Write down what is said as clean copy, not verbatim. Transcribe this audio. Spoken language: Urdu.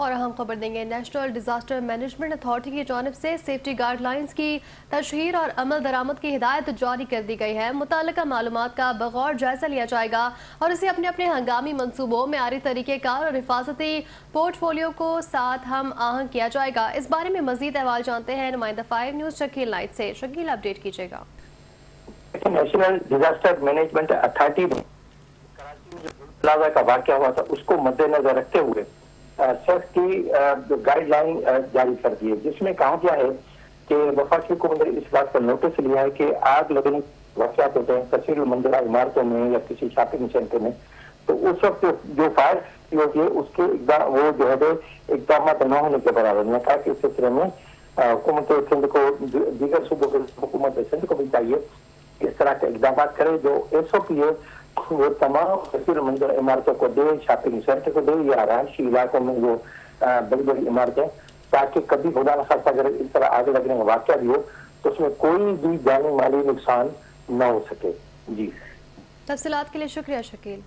اور اہم خبر دیں گے، نیشنل ڈیزاسٹر مینجمنٹ اتھارٹی کی جانب سے سیفٹی گائیڈ لائنز کی تشہیر اور عمل درآمد کی ہدایت جاری کر دی گئی ہے۔ متعلقہ معلومات کا بغور جائزہ لیا جائے گا اور اسے اپنے اپنے ہنگامی منصوبوں، معیاری طریقہ کار اور حفاظتی پورٹ فولیو کو ساتھ ہم آہنگ کیا جائے گا۔ اس بارے میں مزید احوال جانتے ہیں نمائندہ 5 نیوز شکیل نائٹ سے۔ شکیل، اپڈیٹ کیجیے گا۔ National disaster management authority Karachi میں جو پلازا کا واقعہ ہوا تھا اس کو مد نظر رکھتے ہوئے سیفٹی گائیڈ لائن جاری کر دی ہے، جس میں کہا گیا ہے کہ وفاقی حکومت نے اس بات پر نوٹس لیا ہے کہ آگ لگنے واقعات ہوتے ہیں کثیر المنزلہ عمارتوں میں یا کسی شاپنگ سینٹر میں، تو اس وقت جو فائر ہوتی ہے اس کے وہ جو ہے اقدامات نہ ہونے کے برابر۔ میں کہا کہ اس سلسلے میں حکومت سندھ کو دیگر صوبوں کے حکومت سندھ کو بھی چاہیے اس طرح کے اقدامات کرے، جو ایس او پی ہے وہ تمام کثیر منزل عمارتوں کو دے، شاپنگ سینٹر کو دے یا رہائشی علاقوں میں جو بڑی بڑی عمارتیں، تاکہ کبھی خدا نخواستہ اگر اس طرح آگ لگنے کا واقعہ بھی ہو تو اس میں کوئی بھی جانی مالی نقصان نہ ہو سکے۔ جی، تفصیلات کے لیے شکریہ شکیل۔